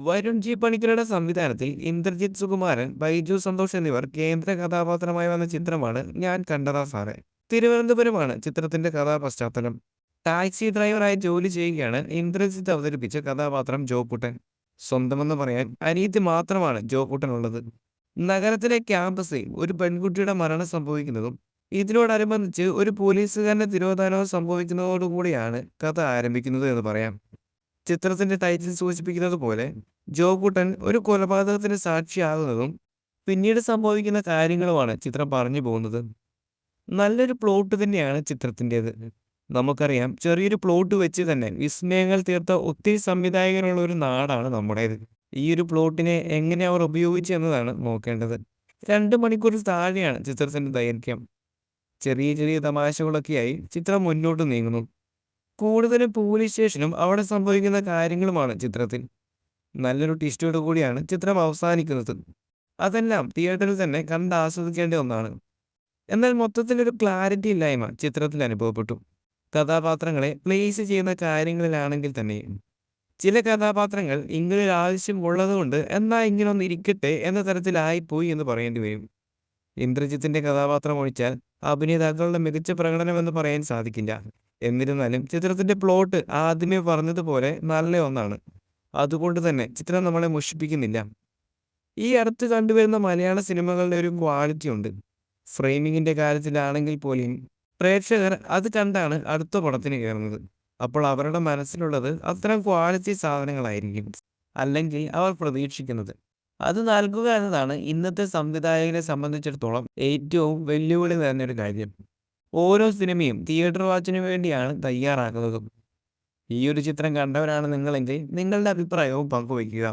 Varun G പണിക്കരുടെ സംവിധാനത്തിൽ ഇന്ദ്രജിത്ത് സുകുമാരൻ, ബൈജു സന്തോഷ് എന്നിവർ കേന്ദ്ര കഥാപാത്രമായി വന്ന ചിത്രമാണ് ഞാൻ കണ്ടതാ സാറേ. തിരുവനന്തപുരമാണ് ചിത്രത്തിന്റെ കഥാപശ്ചാത്തലം. ടാക്സി ഡ്രൈവറായി ജോലി ചെയ്യുകയാണ് ഇന്ദ്രജിത്ത് അവതരിപ്പിച്ച കഥാപാത്രം ജോക്കുട്ടൻ. സ്വന്തമെന്ന് പറയാൻ അനിയത്തി മാത്രമാണ് ജോക്കുട്ടനുള്ളത്. നഗരത്തിലെ ക്യാമ്പസിൽ ഒരു പെൺകുട്ടിയുടെ മരണം സംഭവിക്കുന്നതും ഇതിനോടനുബന്ധിച്ച് ഒരു പോലീസുകാരന്റെ തിരോധാനവും സംഭവിക്കുന്നതോടുകൂടിയാണ് കഥ ആരംഭിക്കുന്നത് എന്ന് പറയാം. ചിത്രത്തിന്റെ ടൈറ്റിൽ സൂചിപ്പിക്കുന്നത് പോലെ ജോക്കുട്ടൻ ഒരു കൊലപാതകത്തിന് സാക്ഷിയാകുന്നതും പിന്നീട് സംഭവിക്കുന്ന കാര്യങ്ങളുമാണ് ചിത്രം പറഞ്ഞു പോകുന്നത്. നല്ലൊരു പ്ലോട്ട് തന്നെയാണ് ചിത്രത്തിൻ്റെത്. നമുക്കറിയാം, ചെറിയൊരു പ്ലോട്ട് വെച്ച് തന്നെ വിസ്മയങ്ങൾ തീർത്ത ഒത്തിരി സംവിധായകരുള്ള ഒരു നാടാണ് നമ്മുടേത്. ഈ ഒരു പ്ലോട്ടിനെ എങ്ങനെ അവർ ഉപയോഗിച്ചു എന്നതാണ് നോക്കേണ്ടത്. 2 മണിക്കൂർ താഴെയാണ് ചിത്രത്തിന്റെ ദൈർഘ്യം. ചെറിയ ചെറിയ തമാശകളൊക്കെയായി ചിത്രം മുന്നോട്ട് നീങ്ങുന്നു. കൂടുതലും പോലീസ് സ്റ്റേഷനും അവിടെ സംഭവിക്കുന്ന കാര്യങ്ങളുമാണ് ചിത്രത്തിൽ. നല്ലൊരു ട്വിസ്റ്റോടു കൂടിയാണ് ചിത്രം അവസാനിക്കുന്നത്. അതെല്ലാം തിയേറ്ററിൽ തന്നെ കണ്ട് ആസ്വദിക്കേണ്ട ഒന്നാണ്. എന്നാൽ മൊത്തത്തിലൊരു ക്ലാരിറ്റി ഇല്ലായ്മ ചിത്രത്തിൽ അനുഭവപ്പെട്ടു. കഥാപാത്രങ്ങളെ പ്ലേസ് ചെയ്യുന്ന കാര്യങ്ങളിലാണെങ്കിൽ തന്നെയും ചില കഥാപാത്രങ്ങൾ ഇങ്ങനൊരു ആവശ്യം ഉള്ളതുകൊണ്ട് എന്നാ ഇങ്ങനൊന്ന് ഇരിക്കട്ടെ എന്ന തരത്തിലായിപ്പോയി എന്ന് പറയേണ്ടി വരും. ഇന്ദ്രജിത്തിന്റെ കഥാപാത്രം ഒഴിച്ചാൽ അഭിനേതാക്കളുടെ മികച്ച പ്രകടനമെന്ന് പറയാൻ സാധിക്കില്ല. എന്നിരുന്നാലും ചിത്രത്തിന്റെ പ്ലോട്ട് ആദ്യമേ പറഞ്ഞതുപോലെ നല്ല ഒന്നാണ്. അതുകൊണ്ട് തന്നെ ചിത്രം നമ്മളെ മുഷിപ്പിക്കുന്നില്ല. ഈ അടുത്ത് കണ്ടുവരുന്ന മലയാള സിനിമകളുടെ ഒരു ക്വാളിറ്റി ഉണ്ട്. ഫ്രെയിമിങ്ങിന്റെ കാര്യത്തിലാണെങ്കിൽ പോലും പ്രേക്ഷകർ അത് കണ്ടാണ് അടുത്ത പടത്തിന് കയറുന്നത്. അപ്പോൾ അവരുടെ മനസ്സിലുള്ളത് അത്തരം ക്വാളിറ്റി സാധനങ്ങളായിരിക്കും, അല്ലെങ്കിൽ അവർ പ്രതീക്ഷിക്കുന്നത്. അത് നൽകുക എന്നതാണ് ഇന്നത്തെ സംവിധായകരെ സംബന്ധിച്ചിടത്തോളം ഏറ്റവും വെല്ലുവിളി നിറഞ്ഞൊരു കാര്യം. ഓരോ സിനിമയും തിയേറ്റർ വാച്ചിന് വേണ്ടിയാണ് തയ്യാറാക്കുന്നതും. ഈ ഒരു ചിത്രം കണ്ടവരാണ് നിങ്ങളെങ്കിൽ നിങ്ങളുടെ അഭിപ്രായവും പങ്കുവയ്ക്കുക.